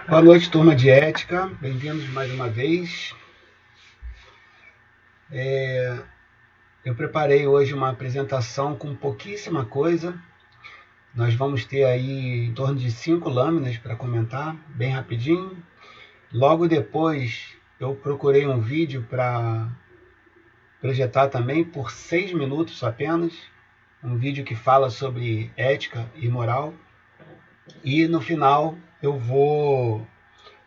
Boa noite, turma de ética. Bem-vindos mais uma vez. Eu preparei hoje uma apresentação com pouquíssima coisa. Nós vamos ter aí em torno de 5 lâminas para comentar, bem rapidinho. Logo depois, eu procurei um vídeo para projetar também por 6 minutos apenas. Um vídeo que fala sobre ética e moral. E no final, eu vou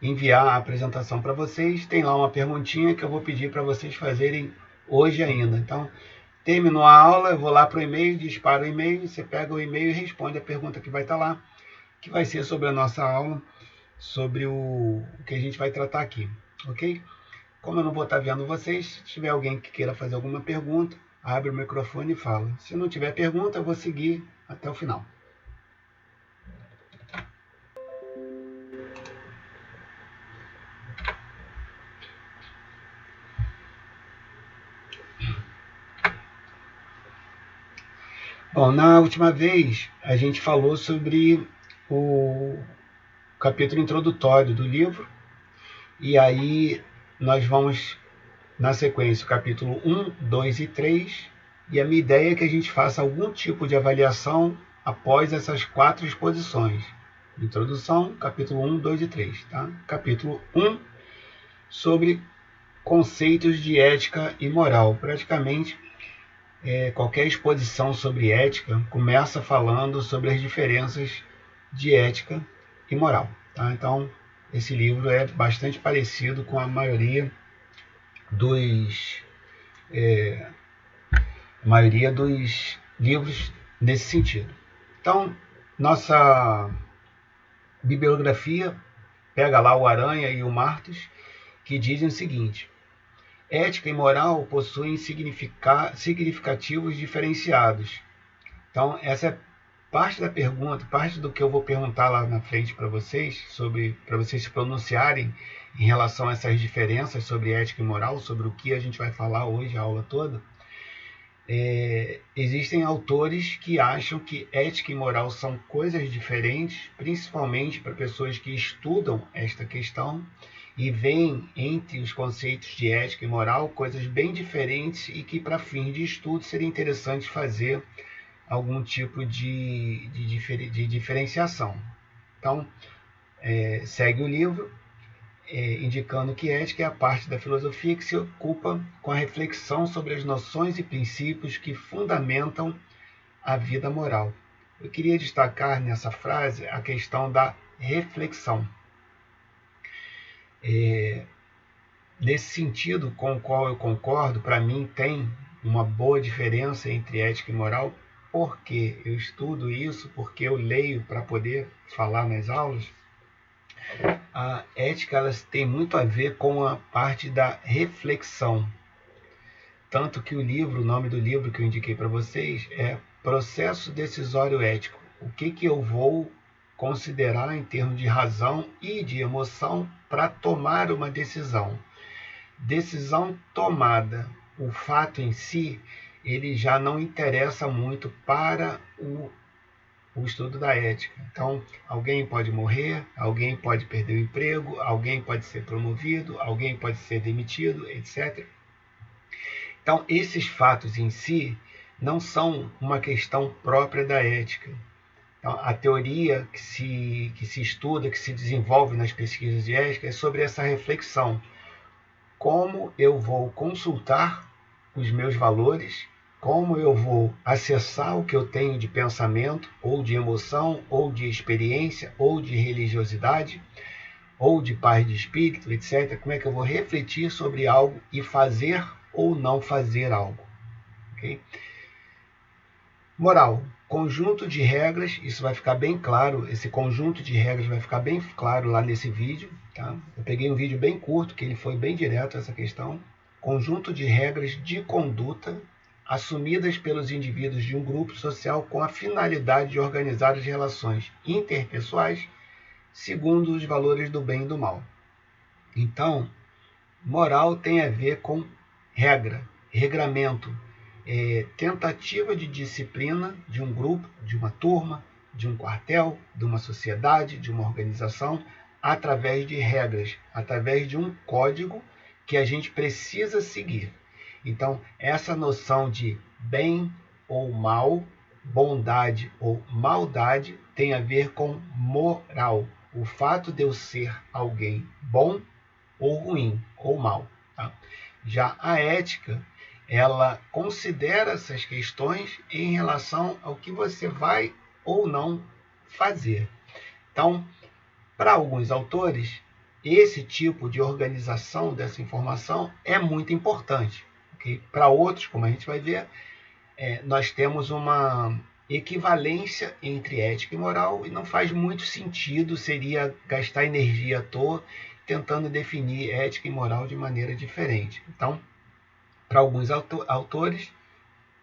enviar a apresentação para vocês. Tem lá uma perguntinha que eu vou pedir para vocês fazerem hoje ainda. Então, terminou a aula, eu vou lá para o e-mail, disparo o e-mail, você pega o e-mail e responde a pergunta que vai estar lá, que vai ser sobre a nossa aula, sobre o que a gente vai tratar aqui, ok? Como eu não vou estar vendo vocês, se tiver alguém que queira fazer alguma pergunta, abre o microfone e fala. Se não tiver pergunta, eu vou seguir até o final. Bom, na última vez a gente falou sobre o capítulo introdutório do livro, e aí nós vamos, na sequência, o capítulo 1, 2 e 3, e a minha ideia é que a gente faça algum tipo de avaliação após essas 4 exposições. Introdução, capítulo 1, 2 e 3. Tá? Capítulo 1, sobre conceitos de ética e moral. Praticamente, qualquer exposição sobre ética começa falando sobre as diferenças de ética e moral. Tá? Então, esse livro é bastante parecido com a maioria dos livros nesse sentido. Então, nossa bibliografia pega lá o Aranha e o Martos, que dizem o seguinte: ética e moral possuem significativos diferenciados. Então, essa é parte da pergunta, parte do que eu vou perguntar lá na frente para vocês, para vocês se pronunciarem em relação a essas diferenças sobre ética e moral, sobre o que a gente vai falar hoje, a aula toda. Existem autores que acham que ética e moral são coisas diferentes, principalmente para pessoas que estudam esta questão e veem entre os conceitos de ética e moral coisas bem diferentes e que, para fins de estudo, seria interessante fazer algum tipo de diferenciação. Então, segue o livro, indicando que ética é a parte da filosofia que se ocupa com a reflexão sobre as noções e princípios que fundamentam a vida moral. Eu queria destacar nessa frase a questão da reflexão. Nesse sentido, com o qual eu concordo, para mim tem uma boa diferença entre ética e moral, porque eu estudo isso, porque eu leio para poder falar nas aulas. A ética elas tem muito a ver com a parte da reflexão. Tanto que o nome do livro que eu indiquei para vocês é Processo Decisório Ético. O que eu vou considerar em termos de razão e de emoção para tomar uma decisão. Decisão tomada, o fato em si, ele já não interessa muito para o estudo da ética. Então, alguém pode morrer, alguém pode perder o emprego, alguém pode ser promovido, alguém pode ser demitido, etc. Então, esses fatos em si não são uma questão própria da ética. Então, a teoria que se estuda, que se desenvolve nas pesquisas de ética é sobre essa reflexão. Como eu vou consultar os meus valores, como eu vou acessar o que eu tenho de pensamento, ou de emoção, ou de experiência, ou de religiosidade, ou de paz de espírito, etc. Como é que eu vou refletir sobre algo e fazer ou não fazer algo. Okay? Moral, conjunto de regras, isso vai ficar bem claro, esse conjunto de regras vai ficar bem claro lá nesse vídeo. Tá? Eu peguei um vídeo bem curto, que ele foi bem direto a essa questão. Conjunto de regras de conduta assumidas pelos indivíduos de um grupo social com a finalidade de organizar as relações interpessoais segundo os valores do bem e do mal. Então, moral tem a ver com regra, regramento, tentativa de disciplina de um grupo, de uma turma, de um quartel, de uma sociedade, de uma organização, através de regras, através de um código que a gente precisa seguir. Então, essa noção de bem ou mal, bondade ou maldade, tem a ver com moral. O fato de eu ser alguém bom ou ruim, ou mal. Tá? Já a ética, ela considera essas questões em relação ao que você vai ou não fazer. Então, para alguns autores, esse tipo de organização dessa informação é muito importante. Okay? Para outros, como a gente vai ver, nós temos uma equivalência entre ética e moral e não faz muito sentido, seria gastar energia à toa tentando definir ética e moral de maneira diferente. Então, para alguns autores,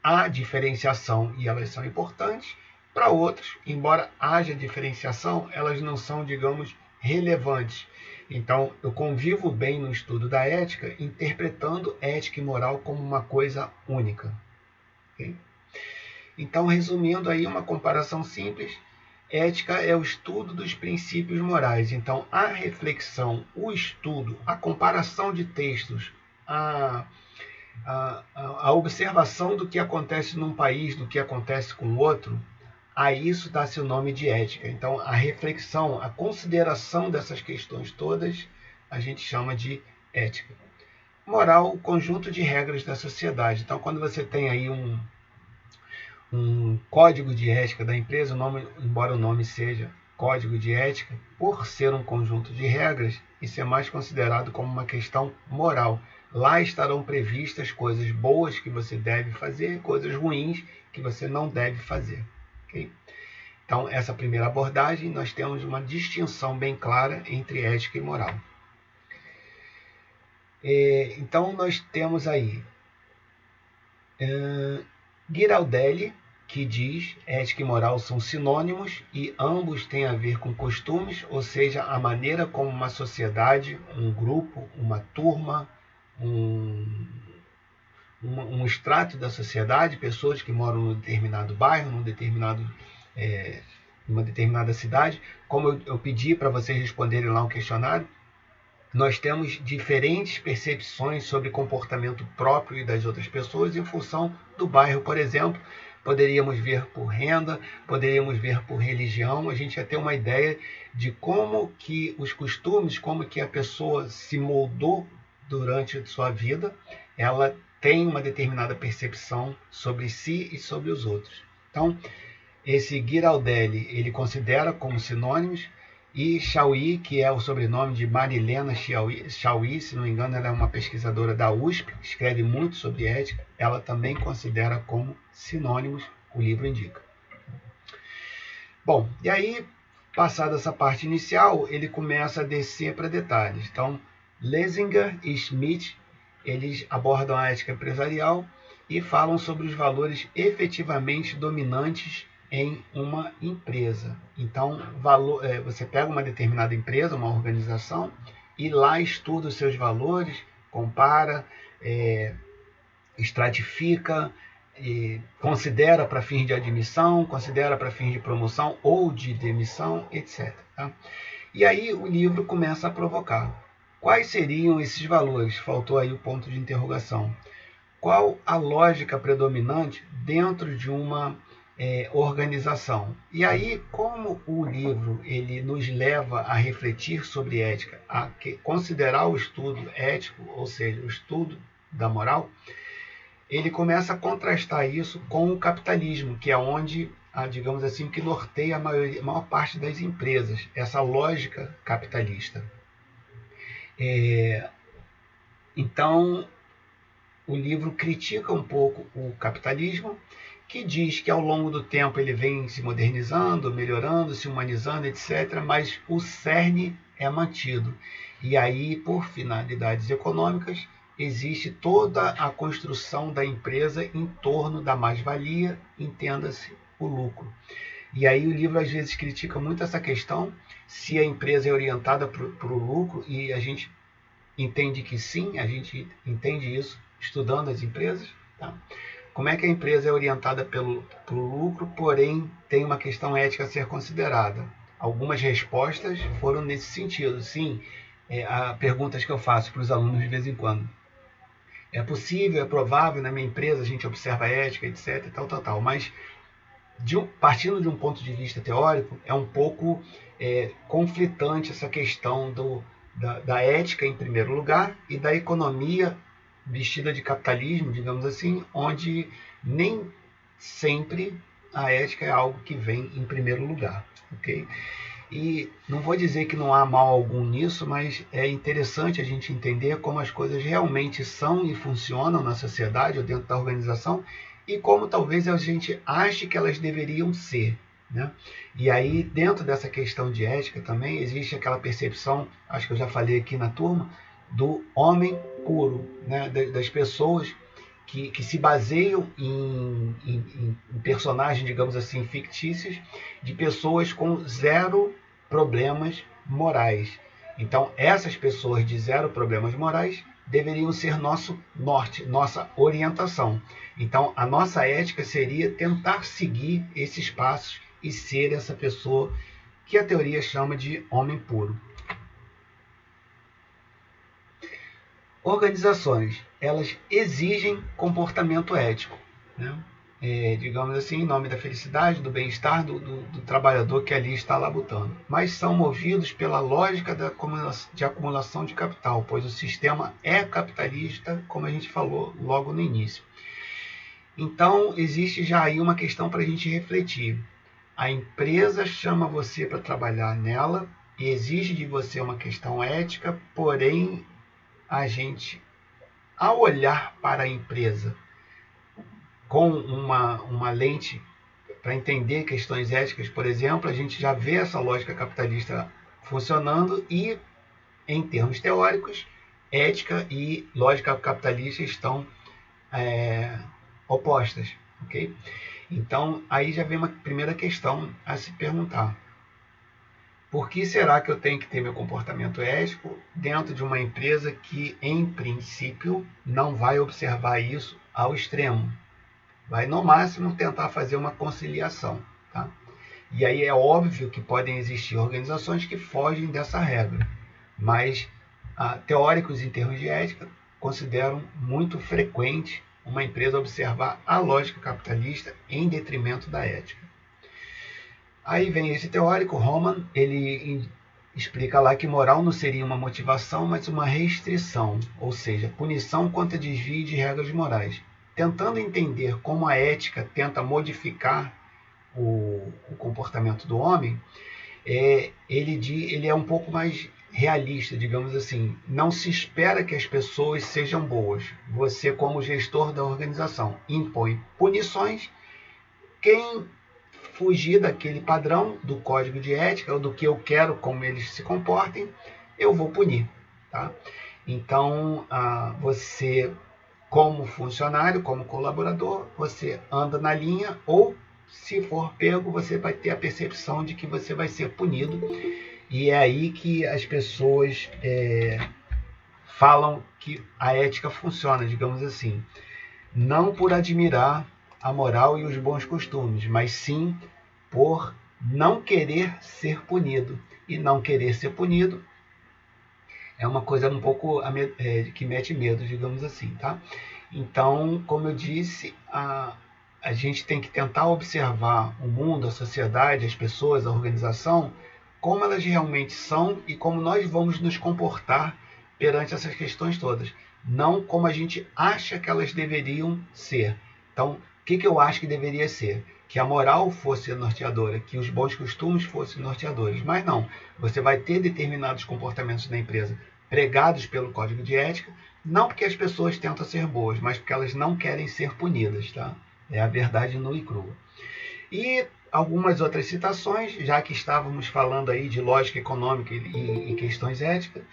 há diferenciação e elas são importantes. Para outros, embora haja diferenciação, elas não são, digamos, relevantes. Então, eu convivo bem no estudo da ética, interpretando ética e moral como uma coisa única. Okay? Então, resumindo aí uma comparação simples, ética é o estudo dos princípios morais. Então, a reflexão, o estudo, a comparação de textos, a observação do que acontece num país, do que acontece com o outro, a isso dá-se o nome de ética. Então, a reflexão, a consideração dessas questões todas, a gente chama de ética. Moral, o conjunto de regras da sociedade. Então, quando você tem aí um código de ética da empresa, embora o nome seja código de ética, por ser um conjunto de regras, isso é mais considerado como uma questão moral. Lá estarão previstas coisas boas que você deve fazer, coisas ruins que você não deve fazer. Okay? Então, essa primeira abordagem, nós temos uma distinção bem clara entre ética e moral. Então, nós temos aí Ghirardelli, que diz ética e moral são sinônimos e ambos têm a ver com costumes, ou seja, a maneira como uma sociedade, um grupo, uma turma, um extrato da sociedade, pessoas que moram num determinado bairro, numa determinada cidade, como eu pedi para vocês responderem lá um questionário, nós temos diferentes percepções sobre comportamento próprio e das outras pessoas em função do bairro, por exemplo. Poderíamos ver por renda, poderíamos ver por religião, a gente ia ter uma ideia de como que os costumes, como que a pessoa se moldou durante a sua vida, ela tem uma determinada percepção sobre si e sobre os outros. Então, esse Ghirardelli, ele considera como sinônimos, e Chauí, que é o sobrenome de Marilena Chauí, se não me engano, ela é uma pesquisadora da USP, escreve muito sobre ética, ela também considera como sinônimos, o livro indica. Bom, e aí, passada essa parte inicial, ele começa a descer para detalhes. Então, Lessinger e Schmidt, eles abordam a ética empresarial e falam sobre os valores efetivamente dominantes em uma empresa. Então, você pega uma determinada empresa, uma organização, e lá estuda os seus valores, compara, estratifica, considera para fins de admissão, considera para fins de promoção ou de demissão, etc. Tá? E aí o livro começa a provocar. Quais seriam esses valores? Faltou aí o ponto de interrogação. Qual a lógica predominante dentro de uma organização? E aí, como o livro ele nos leva a refletir sobre ética, a considerar o estudo ético, ou seja, o estudo da moral, ele começa a contrastar isso com o capitalismo, que é onde, digamos assim, que norteia a maior parte das empresas, essa lógica capitalista. Então, o livro critica um pouco o capitalismo, que diz que ao longo do tempo ele vem se modernizando, melhorando, se humanizando, etc., mas o cerne é mantido. E aí, por finalidades econômicas, existe toda a construção da empresa em torno da mais-valia, entenda-se o lucro. E aí o livro às vezes critica muito essa questão, se a empresa é orientada para o lucro, e a gente entende que sim, a gente entende isso estudando as empresas. Tá? Como é que a empresa é orientada para o lucro, porém tem uma questão ética a ser considerada? algumas respostas foram nesse sentido. Sim, perguntas que eu faço para os alunos de vez em quando. É possível, é provável, na minha empresa a gente observa a ética, etc, tal. Mas partindo de um ponto de vista teórico, é um pouco conflitante essa questão da ética em primeiro lugar e da economia vestida de capitalismo, digamos assim, onde nem sempre a ética é algo que vem em primeiro lugar, ok? E não vou dizer que não há mal algum nisso, mas é interessante a gente entender como as coisas realmente são e funcionam na sociedade ou dentro da organização e como talvez a gente ache que elas deveriam ser. Né? E aí, dentro dessa questão de ética também, existe aquela percepção, acho que eu já falei aqui na turma, do homem puro, né? Das pessoas que se baseiam em personagens, digamos assim, fictícios, de pessoas com zero problemas morais. Então, essas pessoas de zero problemas morais deveriam ser nosso norte, nossa orientação. Então, a nossa ética seria tentar seguir esses passos e ser essa pessoa que a teoria chama de homem puro. Organizações, elas exigem comportamento ético, né? Digamos assim, em nome da felicidade, do bem-estar do trabalhador que ali está labutando. Mas são movidos pela lógica de acumulação de capital, pois o sistema é capitalista, como a gente falou logo no início. Então, existe já aí uma questão para a gente refletir. A empresa chama você para trabalhar nela e exige de você uma questão ética, porém, a gente, ao olhar para a empresa com uma lente para entender questões éticas, por exemplo, a gente já vê essa lógica capitalista funcionando e, em termos teóricos, ética e lógica capitalista estão opostas, ok? Então, aí já vem uma primeira questão a se perguntar. Por que será que eu tenho que ter meu comportamento ético dentro de uma empresa que, em princípio, não vai observar isso ao extremo? Vai, no máximo, tentar fazer uma conciliação. Tá? E aí é óbvio que podem existir organizações que fogem dessa regra, mas teóricos em termos de ética consideram muito frequente uma empresa observar a lógica capitalista em detrimento da ética. Aí vem esse teórico, Roman, ele explica lá que moral não seria uma motivação, mas uma restrição, ou seja, punição contra desvio de regras morais. Tentando entender como a ética tenta modificar o comportamento do homem, ele é um pouco mais realista, digamos assim. Não se espera que as pessoas sejam boas. Você, como gestor da organização, impõe punições. Quem fugir daquele padrão do código de ética ou do que eu quero como eles se comportem, eu vou punir. Tá? Então, você, como funcionário, como colaborador, você anda na linha ou, se for pego, você vai ter a percepção de que você vai ser punido. E é aí que as pessoas falam que a ética funciona, digamos assim. Não por admirar a moral e os bons costumes, mas sim por não querer ser punido. E não querer ser punido é uma coisa um pouco que mete medo, digamos assim, tá? Então, como eu disse, a gente tem que tentar observar o mundo, a sociedade, as pessoas, a organização, como elas realmente são e como nós vamos nos comportar perante essas questões todas. Não como a gente acha que elas deveriam ser. Então, o que eu acho que deveria ser? Que a moral fosse norteadora, que os bons costumes fossem norteadores. Mas não, você vai ter determinados comportamentos na empresa pregados pelo código de ética, não porque as pessoas tentam ser boas, mas porque elas não querem ser punidas. Tá? É a verdade nua e crua. E algumas outras citações, já que estávamos falando aí de lógica econômica e questões éticas,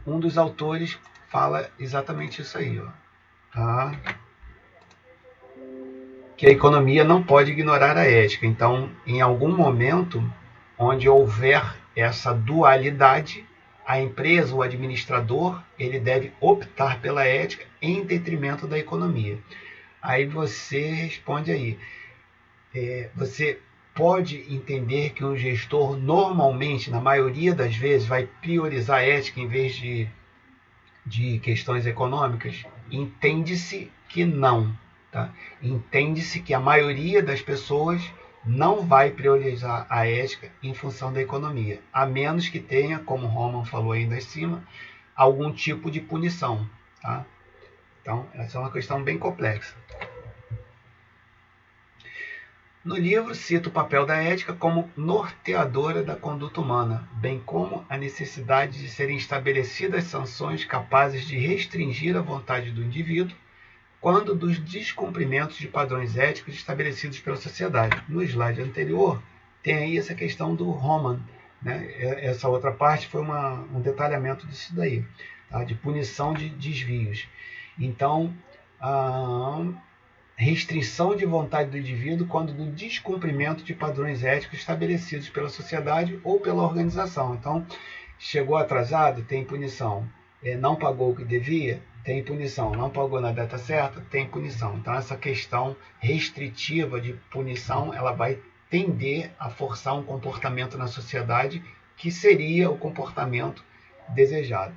um dos autores fala exatamente isso aí. Ó, tá? Que a economia não pode ignorar a ética. Então, em algum momento onde houver essa dualidade, a empresa, o administrador, ele deve optar pela ética em detrimento da economia. Aí você responde aí, você pode entender que um gestor normalmente, na maioria das vezes, vai priorizar a ética em vez de questões econômicas? Entende-se que não. Tá? Entende-se que a maioria das pessoas não vai priorizar a ética em função da economia, a menos que tenha, como Roman falou ainda acima, algum tipo de punição. Tá? Então, essa é uma questão bem complexa. No livro, cita o papel da ética como norteadora da conduta humana, bem como a necessidade de serem estabelecidas sanções capazes de restringir a vontade do indivíduo quando dos descumprimentos de padrões éticos estabelecidos pela sociedade. No slide anterior, tem aí essa questão do Roman, né? Essa outra parte foi um detalhamento disso daí, tá? De punição de desvios. Então, restrição de vontade do indivíduo quando do descumprimento de padrões éticos estabelecidos pela sociedade ou pela organização. Então, chegou atrasado, tem punição. Não pagou o que devia, tem punição. Não pagou na data certa, tem punição. Então, essa questão restritiva de punição, ela vai tender a forçar um comportamento na sociedade que seria o comportamento desejado.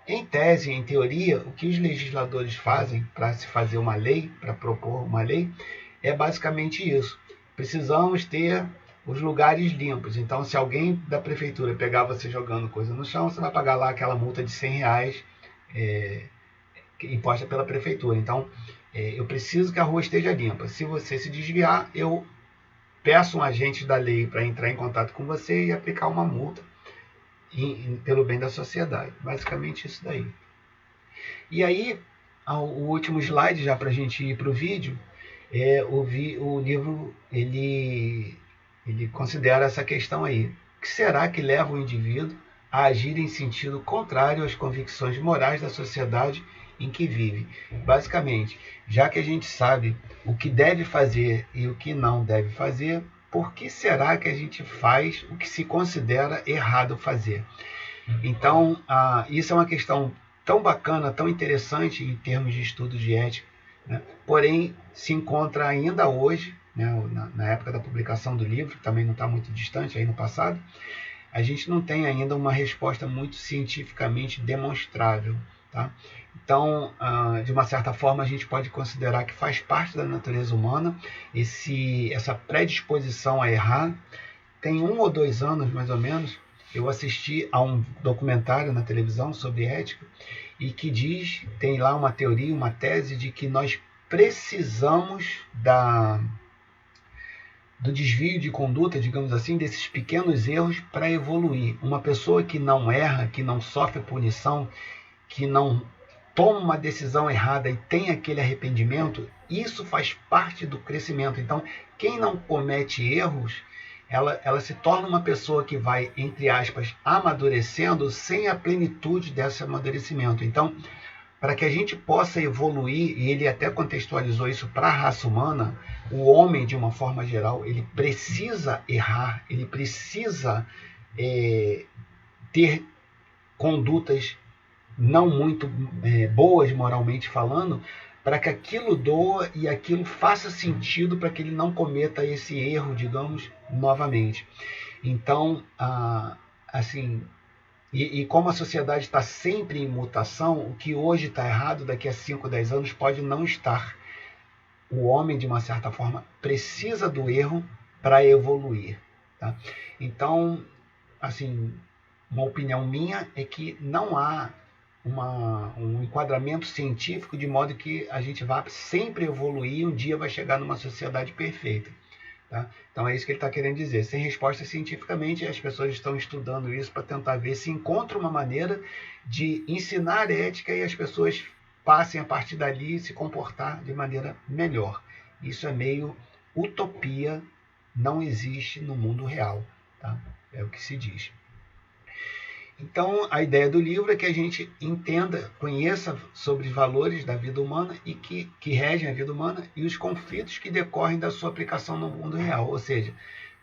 Em tese, em teoria, o que os legisladores fazem para se fazer uma lei, para propor uma lei, é basicamente isso. Precisamos ter os lugares limpos. Então, se alguém da prefeitura pegar você jogando coisa no chão, você vai pagar lá aquela multa de R$100 imposta pela prefeitura. Então, eu preciso que a rua esteja limpa. Se você se desviar, eu peço um agente da lei para entrar em contato com você e aplicar uma multa pelo bem da sociedade. Basicamente isso daí. E aí, o último slide, já para a gente ir para o vídeo, o livro ele considera essa questão aí. O que será que leva o indivíduo a agir em sentido contrário às convicções morais da sociedade em que vive? Basicamente, já que a gente sabe o que deve fazer e o que não deve fazer, por que será que a gente faz o que se considera errado fazer? Então, isso é uma questão tão bacana, tão interessante em termos de estudo de ética, né? Porém, se encontra ainda hoje, né, na época da publicação do livro, também não está muito distante, aí no passado, a gente não tem ainda uma resposta muito cientificamente demonstrável. Tá? Então, de uma certa forma, a gente pode considerar que faz parte da natureza humana essa predisposição a errar. Tem 1 ou 2 anos, mais ou menos, eu assisti a um documentário na televisão sobre ética e que tem lá uma teoria, uma tese de que nós precisamos do desvio de conduta, digamos assim, desses pequenos erros para evoluir. Uma pessoa que não erra, que não sofre punição, que não toma uma decisão errada e tem aquele arrependimento, isso faz parte do crescimento. Então, quem não comete erros, ela se torna uma pessoa que vai, entre aspas, amadurecendo sem a plenitude desse amadurecimento. Então, para que a gente possa evoluir, e ele até contextualizou isso para a raça humana, o homem, de uma forma geral, ele precisa errar, ele precisa ter condutas não muito boas moralmente falando, para que aquilo doa e aquilo faça sentido para que ele não cometa esse erro, digamos, novamente. Então, assim, e como a sociedade está sempre em mutação, o que hoje está errado, daqui a 5, 10 anos pode não estar. O homem, de uma certa forma, precisa do erro para evoluir. Tá? Então, assim, uma opinião minha é que não há um enquadramento científico de modo que a gente vá sempre evoluir e um dia vai chegar numa sociedade perfeita. Tá? Então é isso que ele está querendo dizer. Sem resposta cientificamente, as pessoas estão estudando isso para tentar ver se encontra uma maneira de ensinar ética e as pessoas passem a partir dali se comportar de maneira melhor. Isso é meio utopia, não existe no mundo real. Tá? É o que se diz. Então, a ideia do livro é que a gente entenda, conheça sobre os valores da vida humana e que regem a vida humana e os conflitos que decorrem da sua aplicação no mundo real. Ou seja,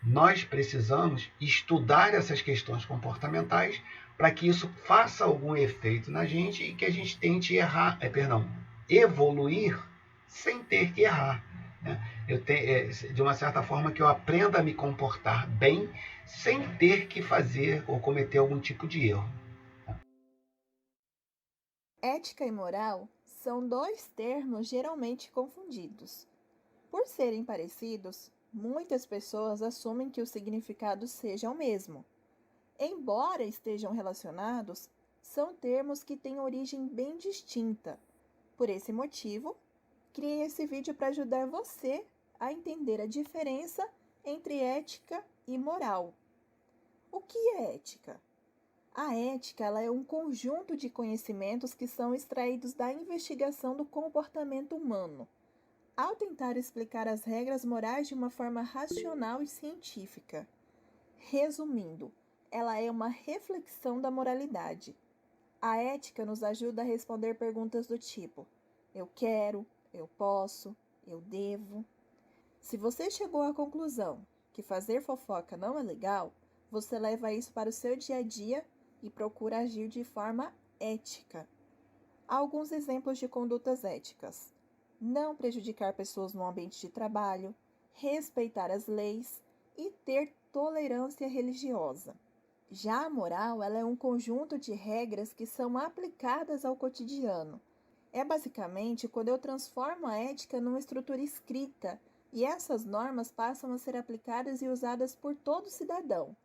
nós precisamos estudar essas questões comportamentais para que isso faça algum efeito na gente e que a gente tente evoluir sem ter que errar. Né? de uma certa forma que eu aprenda a me comportar bem sem ter que fazer ou cometer algum tipo de erro. Ética e moral são dois termos geralmente confundidos. Por serem parecidos, muitas pessoas assumem que o significado seja o mesmo. Embora estejam relacionados, são termos que têm origem bem distinta. Por esse motivo, criei esse vídeo para ajudar você a entender a diferença entre ética e moral. O que é ética? A ética ela é um conjunto de conhecimentos que são extraídos da investigação do comportamento humano, ao tentar explicar as regras morais de uma forma racional e científica. Resumindo, ela é uma reflexão da moralidade. A ética nos ajuda a responder perguntas do tipo: eu quero, eu posso, eu devo. Se você chegou à conclusão que fazer fofoca não é legal, você leva isso para o seu dia a dia e procura agir de forma ética. Há alguns exemplos de condutas éticas: não prejudicar pessoas no ambiente de trabalho, respeitar as leis e ter tolerância religiosa. Já a moral, ela é um conjunto de regras que são aplicadas ao cotidiano. É basicamente quando eu transformo a ética numa estrutura escrita e essas normas passam a ser aplicadas e usadas por todo cidadão.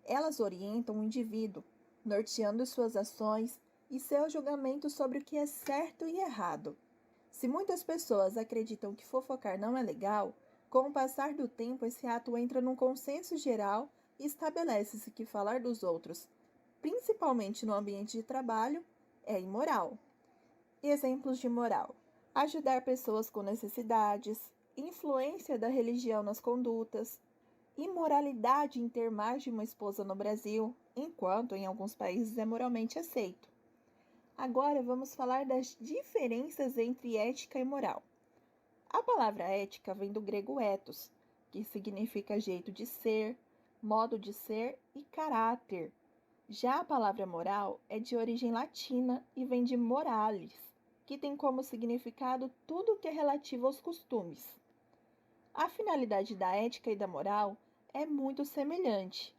Elas orientam o indivíduo, norteando suas ações e seu julgamento sobre o que é certo e errado. Se muitas pessoas acreditam que fofocar não é legal, com o passar do tempo esse ato entra num consenso geral e estabelece-se que falar dos outros, principalmente no ambiente de trabalho, é imoral. Exemplos de moral: ajudar pessoas com necessidades, influência da religião nas condutas, imoralidade em ter mais de uma esposa no Brasil, enquanto em alguns países é moralmente aceito. Agora vamos falar das diferenças entre ética e moral. A palavra ética vem do grego ethos, que significa jeito de ser, modo de ser e caráter. Já a palavra moral é de origem latina e vem de moralis, que tem como significado tudo o que é relativo aos costumes. A finalidade da ética e da moral é muito semelhante.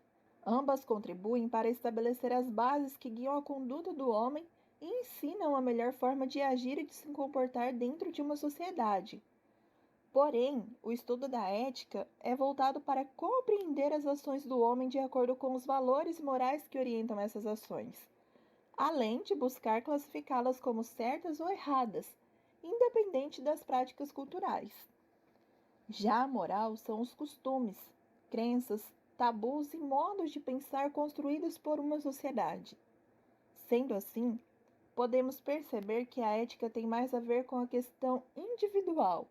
Ambas contribuem para estabelecer as bases que guiam a conduta do homem e ensinam a melhor forma de agir e de se comportar dentro de uma sociedade. Porém, o estudo da ética é voltado para compreender as ações do homem de acordo com os valores morais que orientam essas ações, além de buscar classificá-las como certas ou erradas, independente das práticas culturais. Já a moral são os costumes, crenças, tabus e modos de pensar construídos por uma sociedade. Sendo assim, podemos perceber que a ética tem mais a ver com a questão individual,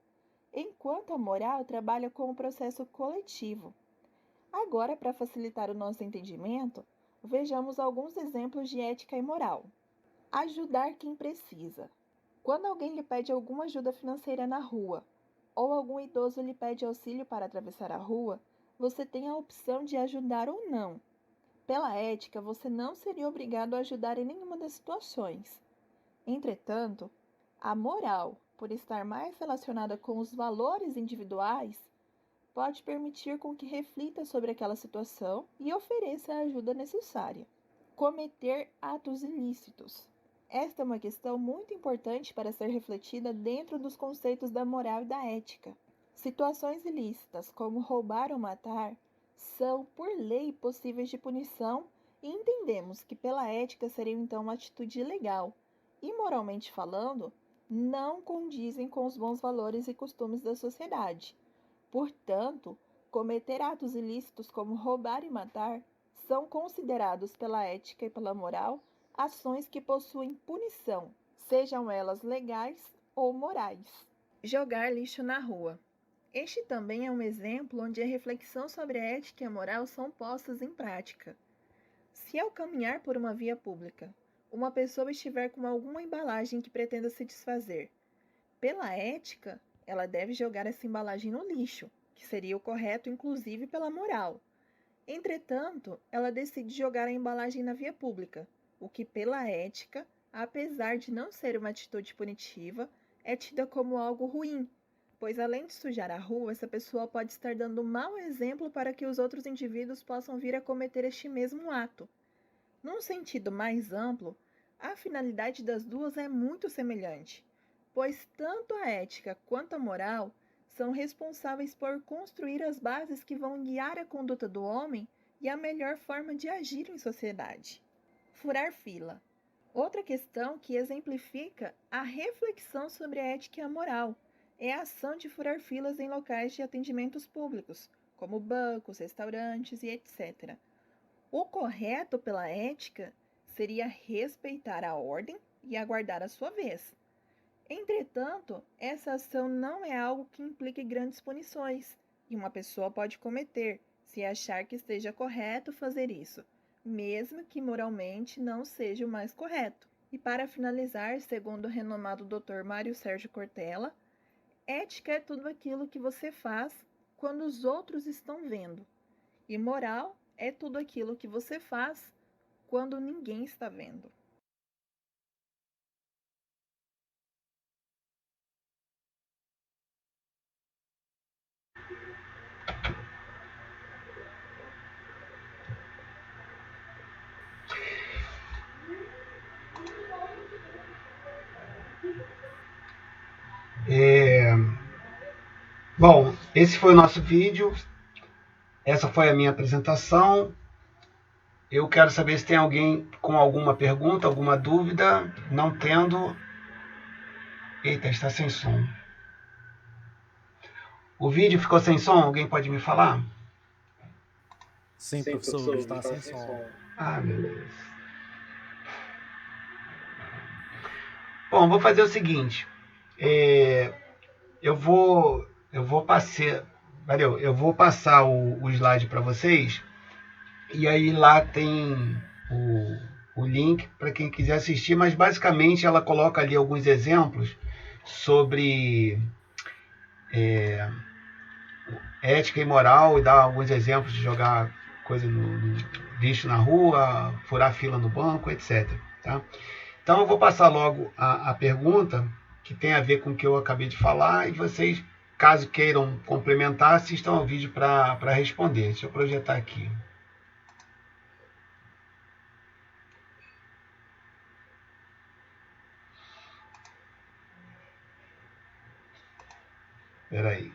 enquanto a moral trabalha com o processo coletivo. Agora, para facilitar o nosso entendimento, vejamos alguns exemplos de ética e moral. Ajudar quem precisa. Quando alguém lhe pede alguma ajuda financeira na rua, ou algum idoso lhe pede auxílio para atravessar a rua, você tem a opção de ajudar ou não. Pela ética, você não seria obrigado a ajudar em nenhuma das situações. Entretanto, a moral, por estar mais relacionada com os valores individuais, pode permitir com que reflita sobre aquela situação e ofereça a ajuda necessária. Cometer atos ilícitos. Esta é uma questão muito importante para ser refletida dentro dos conceitos da moral e da ética. Situações ilícitas, como roubar ou matar, são, por lei, passíveis de punição e entendemos que, pela ética, seriam então uma atitude ilegal e, moralmente falando, não condizem com os bons valores e costumes da sociedade. Portanto, cometer atos ilícitos como roubar e matar são considerados pela ética e pela moral ações que possuem punição, sejam elas legais ou morais. Jogar lixo na rua. Este também é um exemplo onde a reflexão sobre a ética e a moral são postas em prática. Se ao caminhar por uma via pública, uma pessoa estiver com alguma embalagem que pretenda se desfazer, pela ética, ela deve jogar essa embalagem no lixo, que seria o correto, inclusive pela moral. Entretanto, ela decide jogar a embalagem na via pública, o que, pela ética, apesar de não ser uma atitude punitiva, é tida como algo ruim, pois além de sujar a rua, essa pessoa pode estar dando mau exemplo para que os outros indivíduos possam vir a cometer este mesmo ato. Num sentido mais amplo, a finalidade das duas é muito semelhante, pois tanto a ética quanto a moral são responsáveis por construir as bases que vão guiar a conduta do homem e a melhor forma de agir em sociedade. Furar fila. Outra questão que exemplifica a reflexão sobre a ética e a moral é a ação de furar filas em locais de atendimentos públicos, como bancos, restaurantes e etc. O correto pela ética seria respeitar a ordem e aguardar a sua vez. Entretanto, essa ação não é algo que implique grandes punições, e uma pessoa pode cometer se achar que esteja correto fazer isso, mesmo que moralmente não seja o mais correto. E para finalizar, segundo o renomado Dr. Mário Sérgio Cortella, ética é tudo aquilo que você faz quando os outros estão vendo, e moral é tudo aquilo que você faz quando ninguém está vendo. Bom, esse foi o nosso vídeo. Essa foi a minha apresentação. Eu quero saber se tem alguém com alguma pergunta, alguma dúvida. Não tendo... Eita, está sem som. O vídeo ficou sem som? Alguém pode me falar? Sim, professor, o vídeo está sem som. Ah, meu Deus. Bom, vou fazer o seguinte. Eu vou passar o slide para vocês. E aí lá tem o link para quem quiser assistir, mas basicamente ela coloca ali alguns exemplos sobre ética e moral e dá alguns exemplos de jogar coisa no lixo na rua, furar fila no banco, etc. Tá? Então eu vou passar logo a pergunta que tem a ver com o que eu acabei de falar e vocês, caso queiram complementar, assistam ao vídeo para responder. Deixa eu projetar aqui. Espera aí.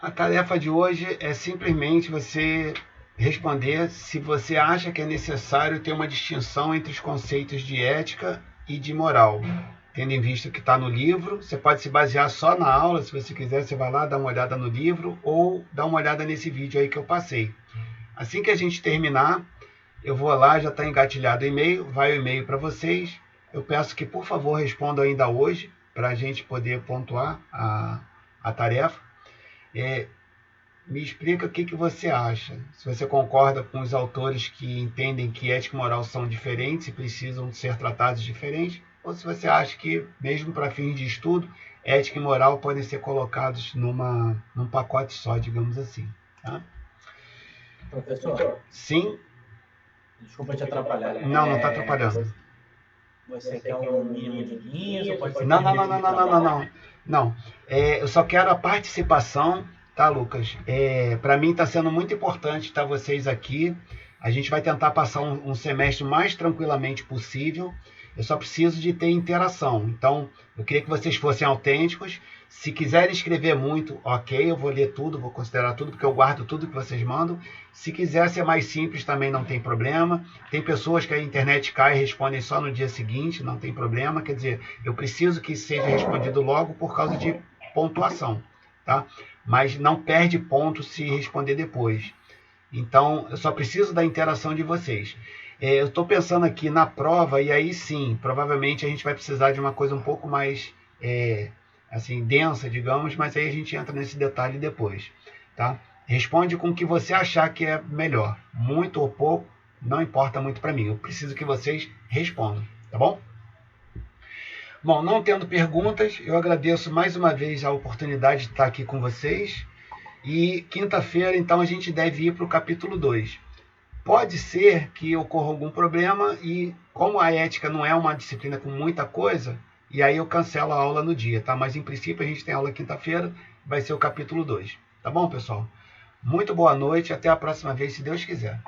A tarefa de hoje é simplesmente você responder se você acha que é necessário ter uma distinção entre os conceitos de ética e de moral. Tendo em vista que está no livro, você pode se basear só na aula, se você quiser, você vai lá, dá uma olhada no livro ou dá uma olhada nesse vídeo aí que eu passei. Assim que a gente terminar, eu vou lá, já está engatilhado o e-mail, vai o e-mail para vocês. Eu peço que, por favor, respondam ainda hoje, para a gente poder pontuar a tarefa. Me explica o que você acha. Se você concorda com os autores que entendem que ética e moral são diferentes e precisam ser tratados diferentes, ou se você acha que, mesmo para fins de estudo, ética e moral podem ser colocados num pacote só, digamos assim. Tá? Professor? Sim? Desculpa te atrapalhar. Não está atrapalhando. Você quer um mínimo de linhas ou pode ser... Não. Eu só quero a participação. Tá, Lucas? Para mim está sendo muito importante estar vocês aqui. A gente vai tentar passar um semestre o mais tranquilamente possível. Eu só preciso de ter interação. Então, eu queria que vocês fossem autênticos. Se quiserem escrever muito, ok, eu vou ler tudo, vou considerar tudo, porque eu guardo tudo que vocês mandam. Se quiser ser mais simples, também não tem problema. Tem pessoas que a internet cai e respondem só no dia seguinte, não tem problema. Quer dizer, eu preciso que seja respondido logo por causa de pontuação, tá? Mas não perde ponto se responder depois. Então, eu só preciso da interação de vocês. Eu estou pensando aqui na prova, e aí sim, provavelmente a gente vai precisar de uma coisa um pouco mais... assim, densa, digamos, mas aí a gente entra nesse detalhe depois, tá? Responde com o que você achar que é melhor. Muito ou pouco, não importa muito para mim. Eu preciso que vocês respondam, tá bom? Bom, não tendo perguntas, eu agradeço mais uma vez a oportunidade de estar aqui com vocês. E quinta-feira, então, a gente deve ir para o capítulo 2. Pode ser que ocorra algum problema e, como a ética não é uma disciplina com muita coisa, e aí eu cancelo a aula no dia, tá? Mas, em princípio, a gente tem aula quinta-feira, vai ser o capítulo 2. Tá bom, pessoal? Muito boa noite, até a próxima vez, se Deus quiser.